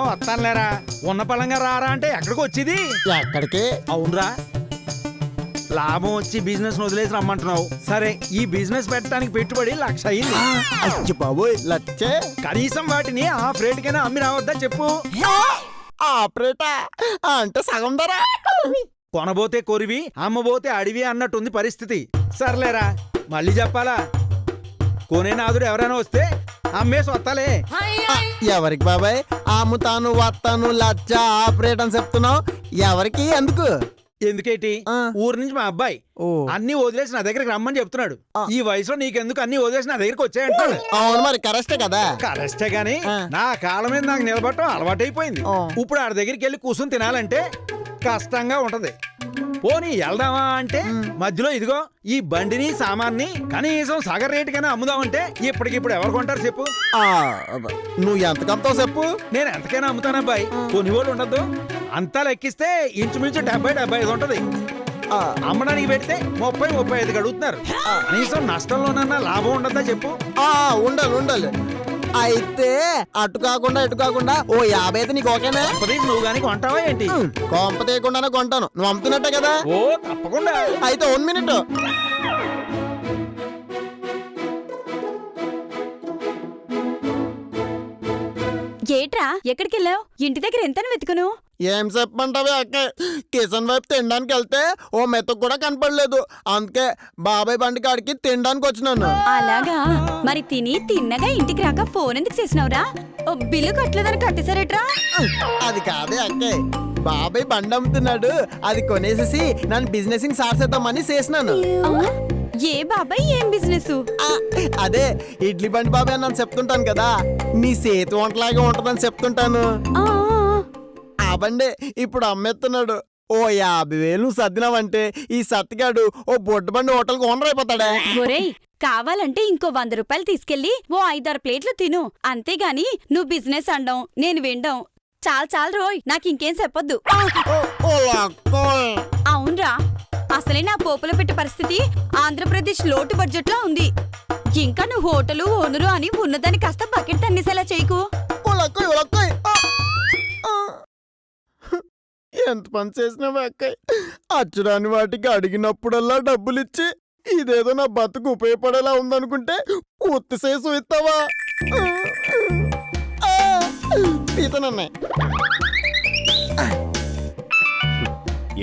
వస్తానులేరా, ఉన్న పలంగా రారా అంటే ఎక్కడికి వచ్చేది? ఎక్కడికి? అవునరా, లాభం వచ్చి బిజినెస్ వదిలేసి రమ్మంటున్నావు. సరే, ఈ బిజినెస్ పెట్టడానికి పెట్టుబడి 1,00,000 అయింది. అచ్చి బాబోయ్, లచ్చే. కనీసం వాటిని హాఫ్ రేట్ కైనా అమ్మి రావద్దా చెప్పు. ఆపరేటా అంటే సగం ధర. కొనబోతే కొరివి, అమ్మబోతే అడివి అన్నట్టుంది పరిస్థితి. సర్లేరా, మళ్ళీ చెప్పాలా? కొనేనాదుడు ఎవరైనా వస్తే అమ్మేసి వస్తాలే. ఎవరికి బాబాయ్? అమ్ముతాను వస్తాను లచ్చ ఆపరేట్ అని చెప్తున్నావు. ఎవరికి? ఎందుకు? ఎందుకేటి? ఊరు నుంచి మా అబ్బాయి అన్ని వదిలేసి నా దగ్గరికి రమ్మని చెప్తున్నాడు. ఈ వయసులో నీకెందుకు అన్ని వదిలేసి నా దగ్గరికి వచ్చాయంటాడు. అవును, మరి కరెస్టే కదా. కరెస్టే గాని నా కాళ్ళ మీద నాకు నిలబడటం అలవాటైపోయింది. ఇప్పుడు ఆడి దగ్గరికి వెళ్ళి కూర్చొని తినాలంటే కష్టంగా ఉంటది. పోనీ వెళ్దామా అంటే మధ్యలో ఇదిగో ఈ బండిని సామాన్ని కనీసం సగం రేటు కన్నా అమ్ముదామంటే ఇప్పటికిప్పుడు ఎవరు కొంటారు చెప్పు? నువ్వు ఎంత కమ్ముతావు చెప్పు? నేను ఎంతకైనా అమ్ముతానబ్బాయి, కొనుగోలు ఉండదు. అంతా లెక్కిస్తే ఇంచుమించు 70-75 ఉంటది. అమ్మడానికి పెడితే 30-35 అడుగుతున్నారు. కనీసం నష్టంలోనన్నా లాభం ఉండదా చెప్పు? ఉండాలి. అయితే అటు కాకుండా ఇటు కాకుండా ఓ 50 అయితే నీకు ఓకేనా? నువ్వు గానీ కొంటావా ఏంటి? కొంప తీయకుండానే కొంటాను. నువ్వు అమ్ముతున్నట్టే కదా? ఓ తప్పకుండా. అయితే 1 మినిట్. ఏట్రా, ఎక్కడికి వెళ్ళావు? ఇంటి దగ్గర ఎంతను వెతుకును? ఏం చెప్పమంటావే అక్క, కిచెన్ వైపు తినడానికి వెళ్తే ఓ మెతుకు కూడా కనపడలేదు. అందుకే బాబాయ్ బండి కాడికి తినడానికి వచ్చినాను. అలాగా? మరి తిన్నగా ఇంటికి రాక ఫోన్ ఎందుకు చేసినావురా? బిల్లు కట్టలేదని కట్టేశారేట్రా? అది కాదే అక్కే, బాబాయ్ బండి అమ్ముతున్నాడు, అది కొనేసేసి నన్ను బిజినెస్ సార్సేద్దామని చేసినాను. ఏ బాబాయ్, ఏం బిజినెస్? అదే ఇడ్లీ బండి బాబాయ్ అని చెప్తుంటాను కదా, నీ చేతి వంటలాగా ఉంటదని చెప్తుంటాను. ఆ బండే ఇప్పుడు అమ్మేస్తున్నాడు. ఓ 50,000 నువ్వు సర్దినావంటే ఈ సత్తిగాడు ఓ బొడ్డు బండి హోటల్కి ఓనర్ అయిపోతాడా? ఒరేయ్, కావాలంటే ఇంకో 100 రూపాయలు తీసుకెళ్లి ఓ 5-6 ప్లేట్లు తిను. అంతేగాని నువ్వు బిజినెస్ అండం నేను వినడం చాలు రోయ్, నాకు ఇంకేం చెప్పొద్దు. అవునరా, అసలే నా పోపుల పెట్టే పరిస్థితి ఆంధ్రప్రదేశ్ లోటు బడ్జెట్ లో ఉంది. ఇంకా నువ్వు హోటలు ఓనరు అని ఉన్నదాన్ని కాస్త బకెట్ తన్నేసేలా చేయకు. ఎంత పని చేసినావా అక్కయ్య? అచ్చురాని వాటికి అడిగినప్పుడల్లా డబ్బులిచ్చి ఇదేదో నా బతుకు ఉపయోగపడేలా ఉందనుకుంటే ఉత్తి చేసు ఇస్తావా? ఇతనన్నే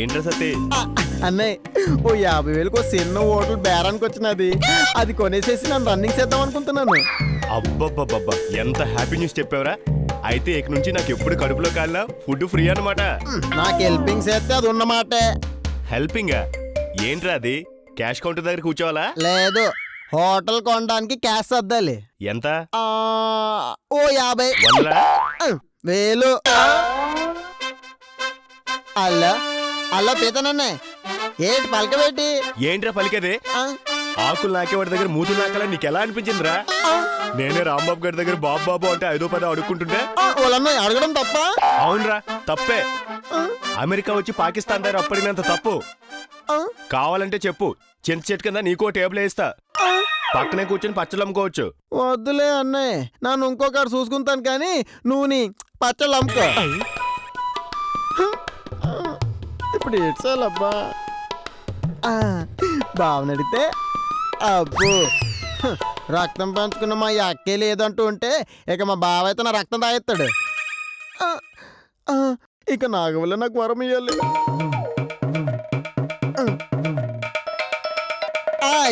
ఏంట్రా సత్తి? అన్నయ్య, ఓ 50,000 చిన్న హోటల్ బేరానికి వచ్చినది, అది కొనేసేసి నన్ను రన్నింగ్ చేద్దాం అనుకుంటున్నాను. అబ్బబ్బబ్బబ్బా, ఎంత హ్యాపీ న్యూస్ చెప్పావురా. అయితే ఇక నుంచి నాకు ఎప్పుడు కడుపులో కాలినా ఫుడ్ ఫ్రీ అన్నమాట. నాకు హెల్పింగ్ చేస్తే అది ఉన్నమాటే. హెల్పింగా? ఏంట్రా అది? క్యాష్ కౌంటర్ దగ్గర కూర్చోవాలా? లేదు, హోటల్ కొనడానికి క్యాష్ సర్దాలి. ఎంత? ఓ 50. 1,000. అల్లా పీతనన్నే, ఏంటి పలకబెట్టి? ఏంట్రా పలికేదే? ఆకులు నాకేవాడి దగ్గర మూతులు నాకాల నీకెలా అనిపించిందిరా? నేనే రాంబాబు గారి దగ్గర బాబు అంటే 5-10 అడుక్కుంటుంటే వాళ్ళన్న అడగడం తప్ప? అవునరా, తప్పే. అమెరికా వచ్చి పాకిస్తాన్ దగ్గర అప్పటినంత తప్పు. కావాలంటే చెప్పు, చింత చెట్టు కింద నీకో టేబుల్ వేస్తా, పక్కనే కూర్చొని పచ్చళ్ళు అమ్ముకోవచ్చు. వద్దులే అన్నయ్య, నన్ను ఇంకొకరు చూసుకుంటాను కానీ నువ్వు నీ పచ్చళ్ళు అమ్ముకో. ఇప్పుడు ఏడ్చాలబ్బా. బావనడితే అబ్బో, రక్తం పంచుకున్న మా అక్కే లేదంటూ ఉంటే ఇక మా బావ అయితే నా రక్తం తాగెత్తాడు. ఇక నాగవల్ల నాకు వరం ఇయ్యాలి.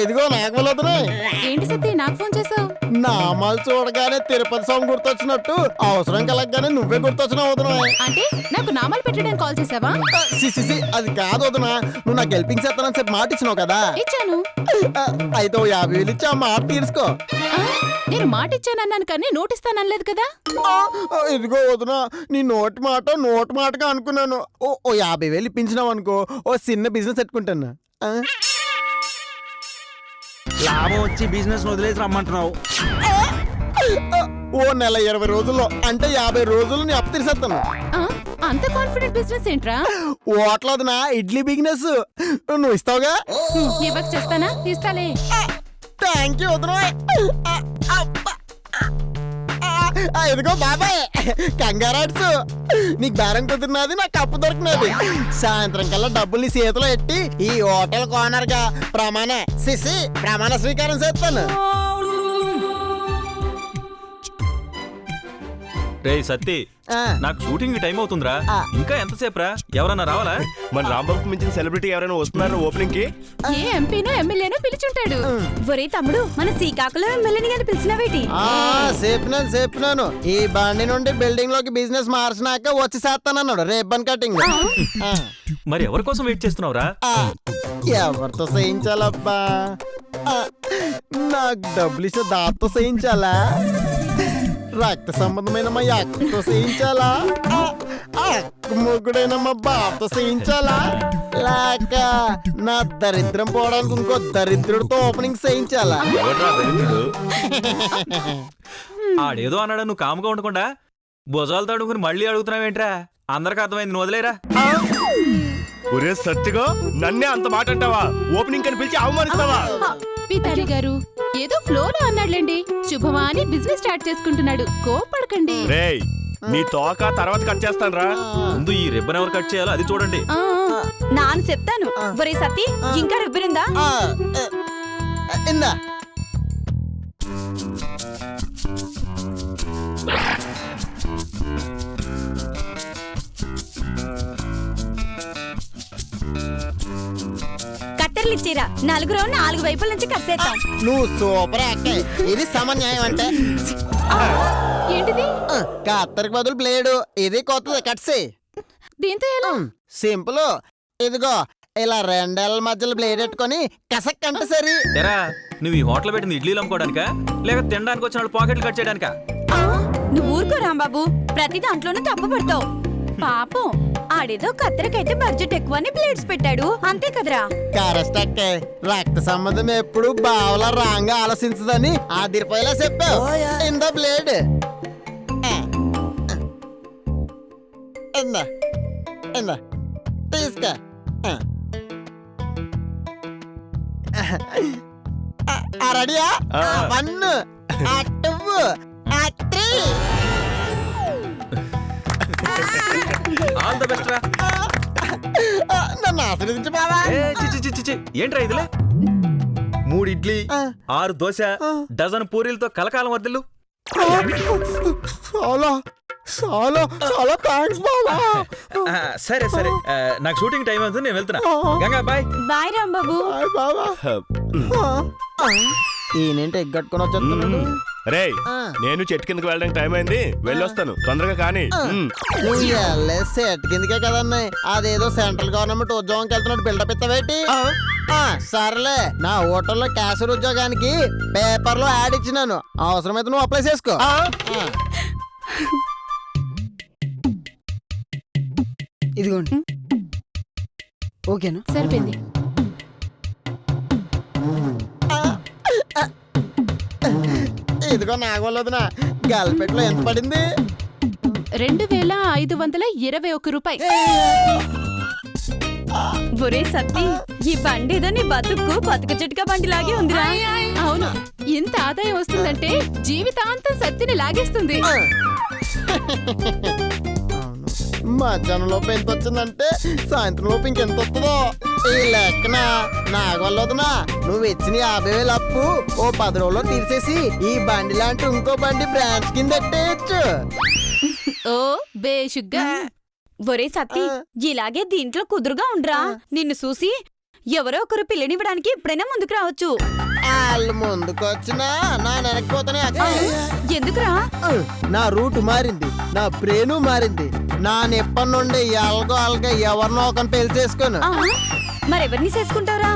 ఇదిగో నాగవల్ల. ఏంటి సత్తి, నాకు ఫోన్ చేసావు? నామాలు చూడగానే తిరుపతి స్వామి గుర్తొచ్చినట్టు అవసరం కలగగానే నువ్వే గుర్తొచ్చినావు వదినా. అంటే నాకు నామాలు పెట్టడానికి కాల్ చేసావా? అది కాదు వదినా, నువ్వు నాకు హెల్పింగ్ చేస్తానని చెప్పి మాట ఇచ్చినావు కదా. ఇచ్చాను. అయితే 50,000 ఇచ్చి ఆ మాట తీర్చుకో. నేను మాట ఇచ్చానన్నాను కానీ నోటిస్తానలేదు కదా. ఇదిగో వదినా, నీ నోటి మాటగా అనుకున్నాను. ఓ 50,000 ఇప్పించినావు అనుకో, ఓ చిన్న బిజినెస్ పెట్టుకుంటాను. లాభం వచ్చి బిజినెస్ వదిలేసి రమ్మంటున్నావు. ఓ నెల 20 రోజుల్లో అంటే 50 రోజులు నీ అప్పు తీసేస్తాను. అంత కాన్ఫిడెంట్ బిజినెస్ ఏంట్రా? ఓట్లదినా ఇడ్లీ బిజినెస్ నువ్వు ఇస్తావుగా? ఇవ్వక చేస్తానా? ఇస్తాలే. థ్యాంక్ యూ వదినా. ఇదిగో బాబాయ్ కంగారాడ్స్ నీకు బేరం కుదిరినది నాకు కప్పు దొరికినది సాయంత్రం కల్లా డబ్బులు నీ చేతిలో ఎట్టి ఈ హోటల్ కోనర్ గా ప్రమాణ స్వీకారం చేస్తాను. రే సత్తి, ఆ, నాకు షూటింగ్ టైం అవుతుందిరా. ఆ. ఇంకా ఎంతసేపు రా? ఎవరన్నా రావాలా? మన రాంబాబుకి మించిన సెలబ్రిటీ ఎవరైనా వస్తున్నారా ఓపెనింగ్ కి? ఏ ఎంపీనో ఎమ్మెల్యేనో పిలిచుంటాడు. ఒరే తమ్ముడు, మన శ్రీకాకుళం ఎమ్మెల్యేని గాని పిలిచినవేటి? చెప్పినాను ఈ బండి నుండి బిల్డింగ్ లోకి బిజినెస్ మార్చినాక వచ్చి చేస్తానన్నాడు రేబన్ కటింగ్. మరి ఎవరి కోసం వెయిట్ చేస్తున్నావురా? ఎవరితో చేయించాలబ్బా? ఆ, నాకు డబ్బులు ఇస్తే దాంతో చేయించాలా? రక్త సంబంధమైన మా అక్కతో చేయించాలా? ముగ్గుడైన మా బాబుతో చేయించాలా? లేక నా దరిద్రం పోవడానికి ఇంకో దరిద్రుడితో ఓపెనింగ్ చేయించాలా? ఎవడ్రా దరిద్రుడు? ఆడేదో అన్నాడు, నువ్వు కాముగా ఉండకుండా భుజాలు తడుకుని మళ్ళీ అడుగుతున్నావేంట్రా? అందరికి అర్థమైంది, నువ్వు వదిలేరా. ఒరే సత్తిగా నన్నే అంత మాట అంటావా? ఓపెనింగ్ అని పిలిచి అవమానిస్తావా? పితారి గారు ఏదో ఫ్లోలో అన్నాడులేండి. శుభమా అని బిజినెస్ స్టార్ట్ చేసుకుంటున్నాడు, కోపడకండి. రేయ్ నీ తోక తర్వాత కట్ చేస్తాను రా. ముందు ఈ రిబ్బన్ ఎవరు కట్ చేయాలో అది చూడండి. ఆ, నాన్న చెప్తాను. ఒరే సతీ, ఇంకా రుబ్బిరుందా? ఇందా కత్తెరలు ఇచ్చిరా, నలుగురు 4 వైపుల నుంచి కరిసేద్దాం. నువ్వు సూపర్ యాక్టే. ఇది సమన్యాయం అంటే ఏంటిది? కత్తరికి బదులు బ్లేడు. ఇది కొత్తది కట్సే. దీంతో ఎలా? సింపుల్. ఇదిగో ఇలా రెండేళ్ల మధ్యలో బ్లేడ్ పెట్టుకొని కసక్ అంటే సరి. ఎరా, నువ్వు ఈ హోటల్ పెట్టింది ఇడ్లీలు అమ్ముకోవడానికా లేక తినడానికి వచ్చిన వాళ్ళు పాకెట్లు కట్ చేయడానికా? నువ్వు ఊరుకో రాంబాబు, ప్రతి దాంట్లోనూ తప్పు పడతావు. పాపం ఆడేదో కత్తెరకైతే బడ్జెట్ ఎక్కువ అని బ్లేడ్స్ పెట్టాడు, అంతే కదరా? కరెక్ట్. రక్త సంబంధం ఎప్పుడు బావలా రాంగా ఆలోచించదని ఆదిరిపోయేలా చెప్పావు. ఇందా బ్లేడ్. ఇందా ఇందా తీసుకో. రెడీయా? ఆ. 1 2 3. ఆల్ ద బెస్ట్ రా. నన్ను ఆశీర్వదించు బావా. ఏ, చి, చి, చి, చి, చి. ఏంట్రా ఇదిలే? 3 ఇడ్లీ, 6 దోశ, డజన్ పూరీలతో కలకాలం వర్దిల్లు. చాలా చాలా చాలా థ్యాంక్స్ బావా. సరే సరే, నాకు షూటింగ్ టైం అవుతుంది, నేను వెళ్తున్నా. Ganga bye. Bye Rambabu. Hi బావా. ఈయనేంటి ఎగ్గట్టుకొని వచ్చేస్తున్నాడు? రేయ్ నేను చెట్టు కిందకి వెళ్ళడానికి టైం అయింది, వెళ్ళొస్తాను తొందరగా కానీ. నువ్వు సెట్ కిందకే కదన్నాయి. అదేదో సెంట్రల్ గవర్నమెంట్ ఉద్యోగంకి వెళ్తున్నట్టు బిల్డప్ ఇస్తావేటి? సర్లే, నా హోటల్లో క్యాషియర్ ఉద్యోగానికి పేపర్ లో యాడ్ ఇచ్చినాను, అవసరమైతే నువ్వు అప్లై చేసుకో. ఇదిగోండి. ఓకేనా? సరిపోయింది. ఇదిగో నాగోలేదునా, గల్పెట్లో ఎంత పడింది? 2521 రూపాయి. ఒరే సత్తి, ఈ బండి ఏదో నీ బతుకు చిట్కా బండిలాగే ఉందిరా. అవును, ఇంత ఆదాయం వస్తుందంటే జీవితాంతం సత్తిని లాగేస్తుంది. మధ్యాహ్నం లోపు ఎంత వచ్చిందంటే సాయంత్రం లోపు ఇంకెంత వస్తుందో. ఈ లెక్కన నాగోలేదునా, నువ్వు ఇచ్చిన 50,000 అప్పు ఓ 10 రోజుల్లో తీర్చేసి ఈ బండి లాంటి ఇంకో బండి బ్రాంచ్ కింద పెట్టేయచ్చు. ఓ బేషుగ్గా. ఒరే సత్తి, ఇలాగే దీంట్లో కుదురుగా ఉండ్రా. నిన్ను చూసి ఎవరో ఒకరు పిల్లనివ్వడానికి ఇప్పుడైనా ముందుకు రావచ్చు. వాళ్ళు ముందుకొచ్చినా నా వెనకపోతేనే ఎందుకురా? నా రూట్ మారింది, నా బ్రెయిన్ మారింది. నా నెప్పటి నుండి ఎల్గో అల్గా ఎవరినో ఒకరిని పెళ్లి చేసుకోను. మరెవరిని చేసుకుంటారా?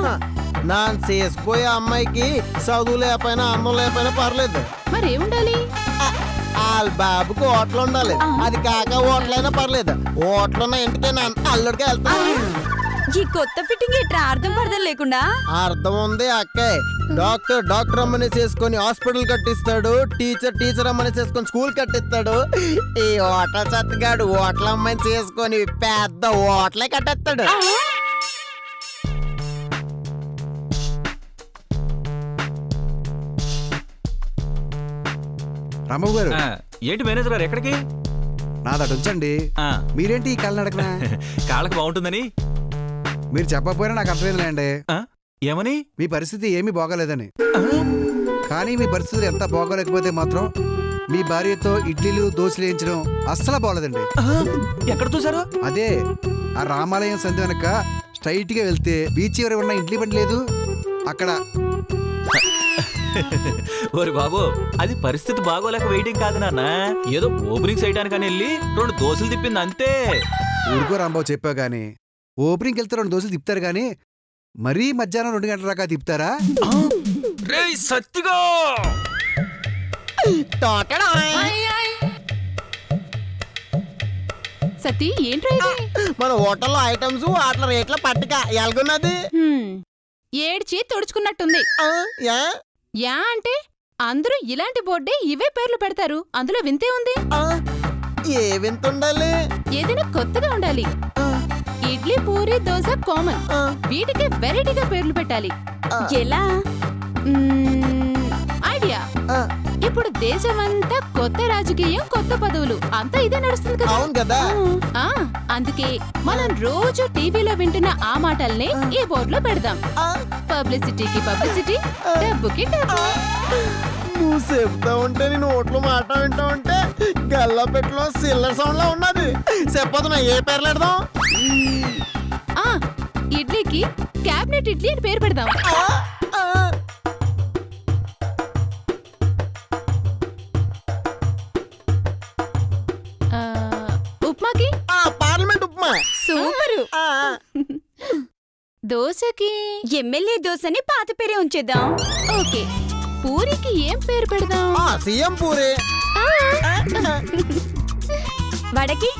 నా చేసుకోయే అమ్మాయికి చదువు లేకపోయినా అన్నం లేకపోయినా పర్లేదు. మరేముండాలి? వాళ్ళ బాబుకి ఓట్లు ఉండాలి. అది కాక ఓట్లైనా పర్లేదు. ఓట్లున్న ఇంటికి నా అల్లుడికి వెళ్తాను. ఈ కొత్త ఫిట్టింగ్ ఎట్రా అర్థం పడదం లేకుండా? అర్థం ఉంది అక్కే. డాక్టర్ అమ్మని చేసుకొని హాస్పిటల్ కట్టిస్తాడు, టీచర్ అమ్మని చేసుకొని స్కూల్ కట్టిస్తాడు. ఈ హోటల్ సత్తిగాడు హోటల్ అమ్మాయిని చేసుకొని పెద్ద హోటలే కట్టేస్తాడు. రాంబాబు గారు, ఏంటి మేనేజర్ గారు ఎక్కడికి? నాదట ఉంచండి. ఆ, మీరేంటి ఈ కాళ్ళని అడగనా? కాళ్ళకి బాగుంటుందని. మీరు చెప్పకపోయినా నాకు అర్థమైందిలేండి. ఆ, ఏమని? మీ పరిస్థితి ఏమీ బాగోలేదని. ఆ, కానీ మీ పరిస్థితులు ఎంత బాగోలేకపోతే మాత్రం మీ భార్యతో ఇడ్లీలు దోశలు వేయించడం అస్సలు బాగోలేదండి. ఆ, ఎక్కడ చూసారు? అదే ఆ రామాలయం సంధి వెనక స్ట్రైట్ గా వెళ్తే బీచ్ ఎవరు ఉన్న ఇడ్లీ బండి లేదు అక్కడ. ఓరి బాబు, అది పరిస్థితి బాగోలేక వెయిటింగ్ కాదు నాన్న. ఏదో ఓపెనింగ్ చేయడానికని వెళ్ళి 2 దోశలు తిప్పింది అంతే. ఊరుకో రాంబాబు చెప్పావు గానీ ఓపెనింగ్కి వెళ్తే 2 దోశలు తిప్పుతారు గానీ మరీ మధ్యాహ్నం 2 గంటల దాకా తిప్పుతారా? రేయ్ సత్తిగా, సతీ ఏంట్రా ఇది? మన హోటల్లో ఐటమ్స్ వాటిల రేట్ల పట్టిక ఎలాగున్నది? ఏడ్చి తుడుచుకున్నట్టుంది. యా యా అంటే అందరూ ఇలాంటి బోర్డే ఇవే పేర్లు పెడతారు. అందులో వింతే ఉంది. ఏ వింత ఉండాలి? ఏదైనా కొత్తగా ఉండాలి. ఇడ్లీ పూరి దోశ కామన్, వీటికి వెరైటీగా పేర్లు పెట్టాలి. ఎలా? ఐడియా. ఇప్పుడు దేశమంతా కొత్త రాజకీయం, కొత్త పదవులు అంతా ఇదే నడుస్తుంది కదా. అవును కదా. ఆ, అందుకే మనం రోజు టీవీలో వింటున్న ఆ మాటల్ని ఈ బోర్డులో పెడదాం. పబ్లిసిటీకి పబ్లిసిటీ, డబ్బుకి డబ్బు. నువ్వు చెప్తా ఉంటే నేను ఓట్లు మాట వింటా ఉంటే గల్లాపెట్టులో సిల్లర్ సౌండ్ లా ఉన్నది. చెప్పదు ఏ పేర్లు పెడదాం? ఆ, ఇడ్లీకి క్యాబినెట్ ఇడ్లీ అని పేరు పెడదాం. ఆ, ఉప్మాకి పార్లమెంట్ ఉప్మా. సూపరు. దోశకి ఎమ్మెల్యే దోశని పాత పేరే ఉంచేద్దాం. ఓకే. పూరికి ఏం పేరు పెడదాం? సీఎం పూరి. వడకి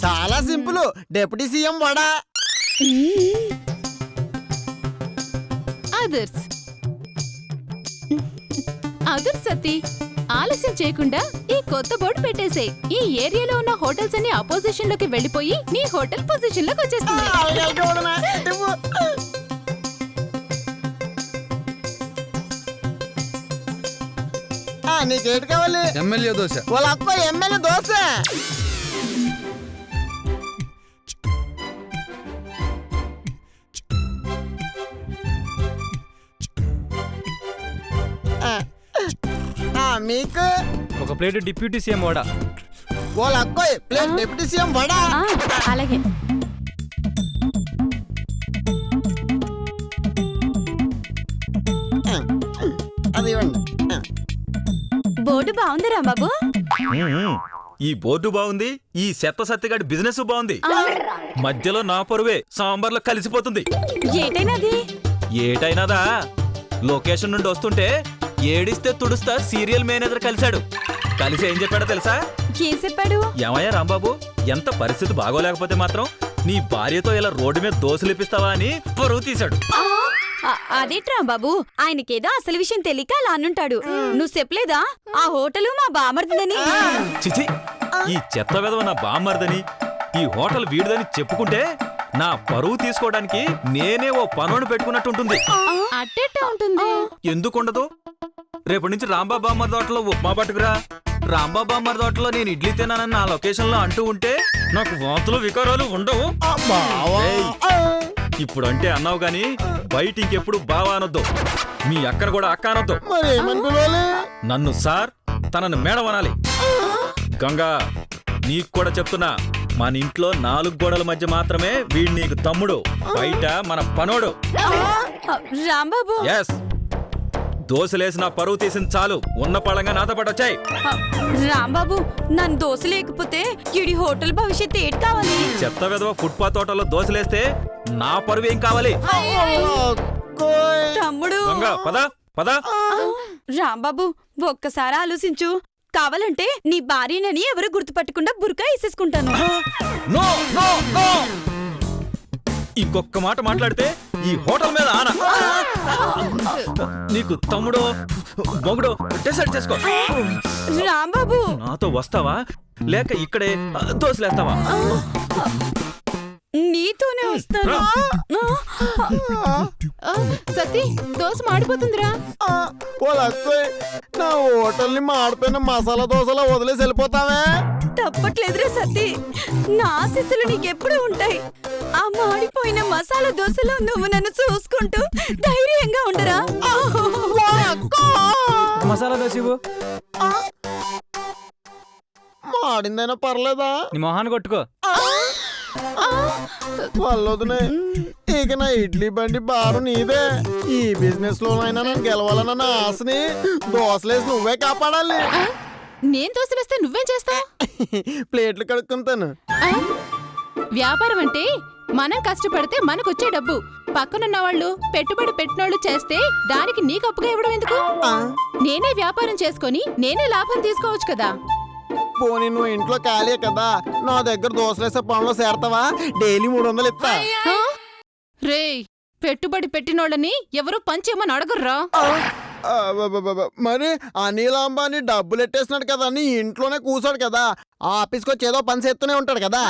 చాలా simple, deputy CM vada. Others. Others సతీ, ఆలస్యం చేయకుండా ఈ కొత్త బోర్డు పెట్టేసేయ్. ఈ ఏరియాలో ఉన్న హోటల్స్ అన్ని అపోజిషన్ లోకి వెళ్ళిపోయి నీ హోటల్ పొజిషన్ లోకి వచ్చేస్తుంది. నీకేటి కావాలి? ఎమ్మెల్యే దోశ. వాళ్ళ అక్క ఎమ్మెల్యే దోశ. మీకు ఒక ప్లేట్ డిప్యూటీ సీఎం వడ. వాళ్ళ అక్క ప్లేట్ డిప్యూటీ సీఎం వడ. అలాగే. అది ఇవ్వండి. బోర్డు బాగుంది రాంబాబు. ఈ బోర్డు బాగుంది, ఈ చెత్త సత్తిగాడి బిజినెస్ బాగుంది. మధ్యలో నా పరువే సాంబార్లో కలిసిపోతుంది. ఏటైనది? ఏటైనాదా? లొకేషన్ నుండి వస్తుంటే ఏడిస్తే తుడుస్తా సీరియల్ మేనేజర్ కలిశాడు. కలిసి ఏం చెప్పాడో తెలుసా? ఏం చెప్పాడు? ఏమయ్యా రాంబాబు, ఎంత పరిస్థితి బాగోలేకపోతే మాత్రం నీ భార్యతో ఇలా రోడ్డు మీద దోశలు ఇప్పిస్తావా అని పరువు తీశాడు. అదేట్రా బాబు, ఆయనకేదో అసలు విషయం తెలియక అలా అనుంటాడు. నువ్వు చెప్పలేదా ఆ హోటలు మా బామర్దని? చిచి, ఈ చెత్త విధవ నా బామ్మర్దని, ఈ హోటల్ వీడిదని చెప్పుకుంటే నా పరువు తీసుకోవడానికి నేనే ఓ పనును పెట్టుకున్నట్టుంటుంది. అట్టెట్టా ఉంటుంది? ఎందుకుండదు? రేపటి నుంచి రాంబాబు బామ్మర్ తోటలో ఉప్మా పట్టుకురా, రాంబాబు బామ్మర్ తోటలో నేను ఇడ్లీ తిన్నానని నా లొకేషన్ లో అంటూ ఉంటే నాకు వాంతులు వికారాలు ఉండవు. ఏయ్, ఇప్పుడు అంటే అన్నావు గాని బయట ఇంకెప్పుడు బావా అనొద్దు. మీ అక్కడ కూడా అక్క అనొద్దు. నన్ను సార్, తనను మేడం అనాలి. గంగా, నీకు కూడా చెప్తున్నా, మన ఇంట్లో 4 గోడల మధ్య మాత్రమే వీడు నీకు తమ్ముడు, బయట మన పనోడు. రాంబాబు, ఎస్, దోశలేసి నా పరువు తీసింది చాలు, ఉన్న పళంగా నాతో పాటు వచ్చాయి. రాంబాబు, నన్ను దోశ లేకపోతే ఇడి హోటల్ భవిష్యత్తు ఏటి కావాలి? చెత్త విధవ ఫుట్పాత్ తోటలో దోశలేస్తే నా పరువు ఏం కావాలి? తమ్ముడు. గంగా, పద పద. రాంబాబు, ఒక్కసారి ఆలోచించు. కావాలంటే నీ భార్యనని ఎవరు గుర్తుపట్టకుండా బుర్కా వేసేసుకుంటాను. నో నో నో, ఇంకొక్క మాట మాట్లాడితే ఈ హోటల్ మీద ఆన. నీకు తమ్ముడో మొగుడో డిసైడ్ చేసుకో. రాంబాబు, నాతో వస్తావా లేక ఇక్కడే దోశలేస్తావా? నీతోనే వస్తాను. సతీ దోశ మాడిపోతుందిరా. నా హోటల్ని మాడిపోయిన మసాలా దోశలా వదిలేసి వెళ్ళిపోతావే. తప్పట్లేదురా సతీ, నా ఆశీస్సులు నీకెప్పుడు ఉంటాయి. ఆ మాడిపోయిన మసాలా దోశలో నువ్వు నన్ను చూసుకుంటూ ధైర్యంగా ఉండరా. మసాలా దోశ ఇవ్వు. మాడిందైనా పర్లేదా? నీ మొహాన్ని కొట్టుకో. వాళ్ళొదినే ఇక నా ఇడ్లీ బండి భారం నీదే. ఈ బిజినెస్ లోనైనా నేను గెలవాలన్న ఆశని దోశలేసి నువ్వే కాపాడాలి. నేను దోశలేస్తే నువ్వేం చేస్తావు? ప్లేట్లు కడుక్కుంటాను. వ్యాపారం అంటే మనం కష్టపడితే మనకొచ్చే డబ్బు. పక్కనున్న వాళ్ళు పెట్టుబడి పెట్టినోళ్ళు చేస్తే దానికి నీకు అప్పుగా ఇవ్వడం ఎందుకు? నేనే వ్యాపారం చేసుకొని నేనే లాభం తీసుకోవచ్చు కదా. పోనీ నువ్వు ఇంట్లో ఖాళీ కదా, నా దగ్గర దోశలేసే పనులు చేరతావా? డైలీ 300 ఇస్తా. రేయ్, పెట్టుబడి పెట్టినోళ్ళని ఎవరు పంచేమని అడగర్రా. మరి అనిల్ అంబానీ డబ్బులు ఎట్టేసినాడు కదా, నీ ఇంట్లోనే కూర్చోడు కదా, ఆఫీస్కి వచ్చి ఏదో పని చేస్తూనే ఉంటాడు కదా.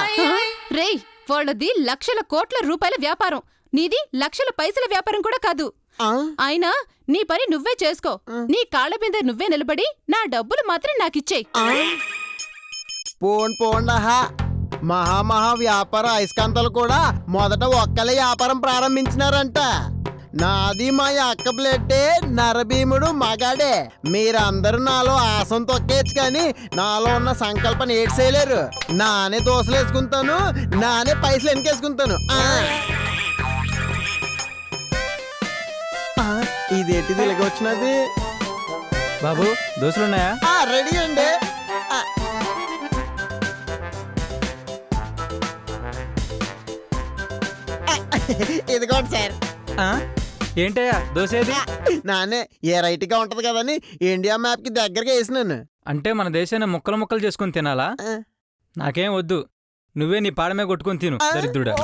రేయ్, వాళ్ళది లక్షల కోట్ల రూపాయల వ్యాపారం, నీది లక్షల పైసల వ్యాపారం కూడా కాదు. అయినా నీ పని నువ్వే చేసుకో. నీ కాళ్ళ మీద నువ్వే నిలబడి నా డబ్బులు మాత్రం నాకిచ్చేయ్. పోండహా, మహా వ్యాపార అయస్కాంతాలు కూడా మొదట ఒక్కలే వ్యాపారం ప్రారంభించినారంట. నాది మా అక్క బ్లడ్డే, నరభీముడు మగాడే. మీరందరూ నాలో ఆశం తొక్కేచ్చు కానీ నాలో ఉన్న సంకల్పన ఏడ్ చేయలేరు. నానే దోశలు వేసుకుంటాను, నానే పైసలు వెనకేసుకుంటాను. ఇదేంటిది ఇలాగ వచ్చినది? బాబు దోశలున్నాయా? రెడీ అండి. ఇదిగోండి సార్. ఏంటయ్యా దోశ ఏది? నానే ఏ రైట్ గా ఉంటది కదని ఇండియా మ్యాప్ కి దగ్గరగా వేసినాను. అంటే మన దేశాన్ని ముక్కలు ముక్కలు చేసుకుని తినాలా? నాకేం వద్దు, నువ్వే నీ పాడమే కొట్టుకుని తిను దరిద్రుడా.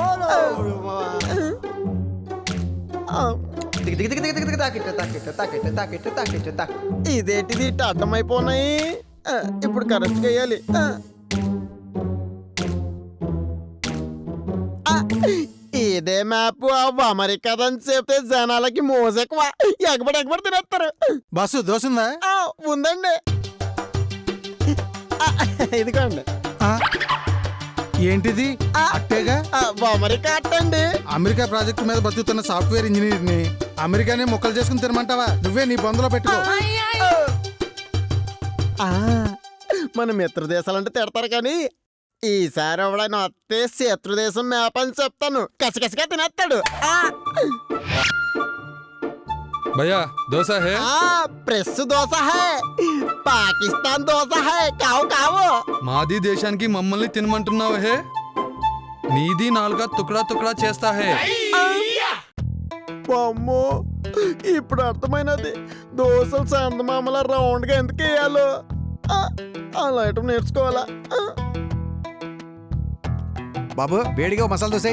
ఇదేంటిది ఇట్ట అడ్డమైపోయినాయి? ఇప్పుడు కరెక్ట్ వేయాలి. ఇదే మ్యాప్ అమెరికాదని చెప్తే జనాలకి మోసెక్కువ, ఎగబడి తినేస్తారు. బస్సు దోశ ఉందా? ఉందండి, ఇదిగోండి. ఏంటిది? అట్టేగా అమెరికా అట్టండి. అమెరికా ప్రాజెక్టు మీద బతుకుతున్న సాఫ్ట్వేర్ ఇంజనీర్ ని అమెరికానే మొక్కలు చేసుకుని తినమంటావా? నువ్వే నీ బంధులో పెట్టుకో. మన మిత్ర దేశాలంటే తిడతారు కానీ ఈసారి ఎవడైనా వస్తే శత్రుదేశం మ్యాప్ అని చెప్తాను, కసికసిగా తినేస్తాడు. భయ్యా దోశ హే? ప్రెస్ దోశ హే, పాకిస్తాన్ దోశ హే, కావు కావు. మాది దేశానికి మమ్మల్ని తినమంటున్నావు హే? నీది నాలుగా తుకడా తుకడా చేస్తా హే. అమ్మో, ఇప్పుడు అర్థమైనది దోశలు చందమామల రౌండ్ గా ఎందుకు వేయాలో. అలా ఐటమ్ నేర్చుకోవాలా? బాబు వేడిగా మసాలా దోశ.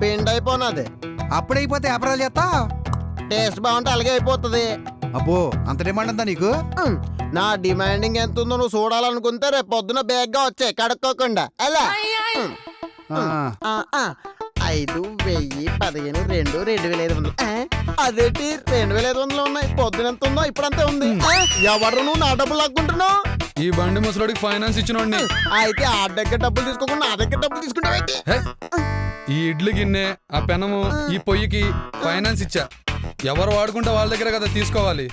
పిండి అయిపోయినది. అప్పుడైపోతే వ్యాపారాలు చేస్తా. టేస్ట్ బాగుంటే అలాగే అయిపోతుంది. అబ్బో అంత డిమాండ్ ఉందా నీకు? నా డిమాండింగ్ ఎంత ఉందో నువ్వు చూడాలనుకుంటే రేపు పొద్దున బేగ్గా వచ్చాయి కడుక్కోకుండా. అలా 5, 1000, 15, 2, 2500. అదేంటి 2500 ఉన్నాయి? పొద్దున ఎంత ఉందో ఇప్పుడు అంతే ఉంది. ఎవరు నువ్వు నా డబ్బులు లాక్కుంటున్నావు? ఈ బండి ముసలోడికి ఫైనాన్స్ ఇచ్చినోడిని. అయితే ఆ దగ్గర డబ్బులు తీసుకోకుండా నా దగ్గర డబ్బులు తీసుకుంటావేంటి? ఈ ఇడ్లీ గిన్నె, ఆ పెనము, ఈ పొయ్యికి ఫైనాన్స్ ఇచ్చా. ఎవరు వాడుకుంటే వాళ్ళ దగ్గర కదా తీసుకోవాలి.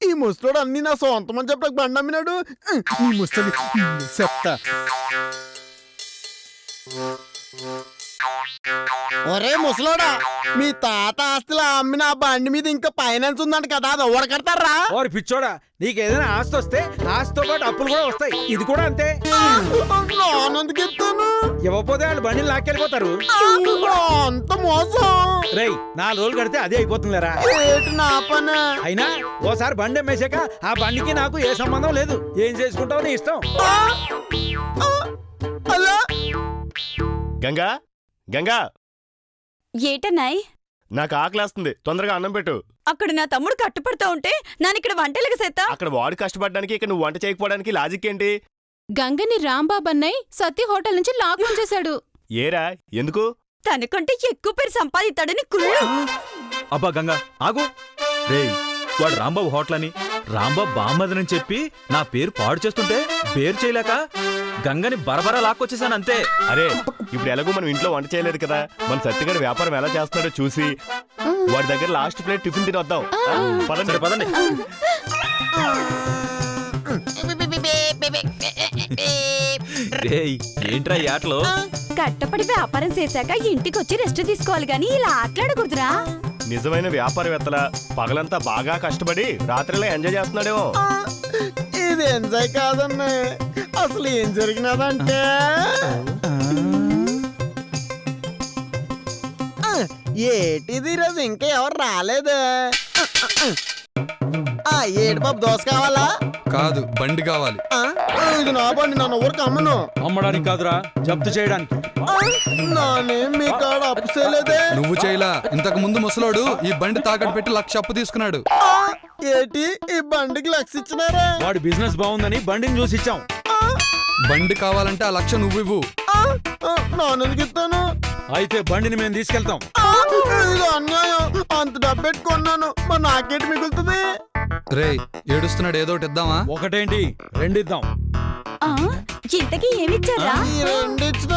ఈ ముసలోడు అన్ని నా సొంతమని చెప్పడానికి బండి అమ్మినాడు. ఈ ముసలి చెప్తా. ఒరే ముసలోడా, మీ తాత ఆస్తిలో అమ్మిన ఆ బండి మీద ఇంకా ఫైనాన్స్ ఉందంట కదా, అది ఎవరు కడతారా? ఓరి పిచ్చోడా, నీకేదైనా ఆస్తి వస్తే ఆస్తితో పాటు అప్పులు కూడా వస్తాయి. ఇది కూడా అంతే. నానందుకు ఇస్తాను. ఇవ్వకపోతే వాళ్ళు బండిని లాక్కెళ్ళిపోతారు. అంత మోసం. రేయ్ 4 రోజులు కడితే అదే అయిపోతుందిలేరా. ఏంటి నా పని? అయినా ఓసారి బండి అమ్మేశాక ఆ బండికి నాకు ఏ సంబంధం లేదు. ఏం చేసుకుంటావు నీ ఇష్టం. అలా గంగా గంగా, ఏటన్నాయ్? నాకు ఆకలేస్తుంది, తొందరగా అన్నం పెట్టు. అక్కడ నా తమ్ముడు కట్టుపడుతూ ఉంటే నానిక్కడ వంటలకు సేతా. అక్కడ వాడు కష్టపడడానికి, ఇక్కడ నువ్వు వంట చేయకపోవడానికి లాజిక్ ఏంటి? గంగని రాంబాబన్నయ్ సతీ హోటల్ నుంచి లాక్కొని చేశాడు. ఏరా ఎందుకు? తనకంటే ఎక్కువ పేరు సంపాదిస్తాడని కుళ్ళు. అబ్బా గంగా ఆగు. రేయ్ వాడు రాంబాబు హోటల్ అని రాంబాబు బామ్మదని చెప్పి నా పేరు పాడు చేస్తుంటే పేరు చేయలేక గంగని బరబరా లాక్కొచ్చేసాను అంతే. అరే ఇప్పుడు ఎలాగో మనం ఇంట్లో వంట చేయలేదు కదా, మన సత్తిగడి వ్యాపారం ఎలా చేస్తున్నాడో చూసి వాడి దగ్గర లాస్ట్ ప్లేట్ టిఫిన్ తినొద్దాం. పదండి పదండి. రేయ్ ఏంట్రా ఈ ఆటలో? కట్టపడి వ్యాపారం చేశాక ఇంటికి వచ్చి రెస్ట్ తీసుకోవాలి గాని ఇలా ఆటలాడకూడదురా. నిజమైన వ్యాపారవేత్తల పగలంతా బాగా కష్టపడి రాత్రిలో ఎంజాయ్ చేస్తున్నాడేమో. ఇది ఎంజాయ్ కాదన్నా, అసలు ఏం జరిగినదంటే ఏటిది రోజు ఇంకా ఎవరు రాలేదు. ఏడు బాబు దోశ కావాలా? కాదు, బండి కావాలి. ఇది నా బండి, నన్ను ఊరికి అమ్మను. అమ్మడానికి కాదురా, జప్తు చేయడానికి. నానేం మీ కాడ అప్పు చేయలేదే. నువ్వు చేయలా. ఇంతకు ముందు ముసలోడు ఈ బండి తాకట్టు పెట్టి 1,00,000 అప్పు తీసుకున్నాడు. ఏటి ఈ బండికి లక్ష ఇచ్చినారా? వాడి బిజినెస్ బాగుందని బండిని చూసి ఇచ్చాం. బండి కావాలంటే ఆ 1,00,000 నువ్వు ఇవ్వు. నాన్నెందుకు ఇస్తాను? అయితే బండిని మేము తీసుకెళ్తాం. ఇది అన్యాయం. అంత డబ్బు పెట్టుకున్నాను, మరి నాకేటి మిగులుతుంది? రేయ్ ఏడుస్తున్నాడు, ఏదో ఒకటి ఇద్దామా? ఒకటేంటి, రెండిద్దాం. ఇంతకీ ఏమిచ్చారా? ఈ రెండు ఇచ్చిన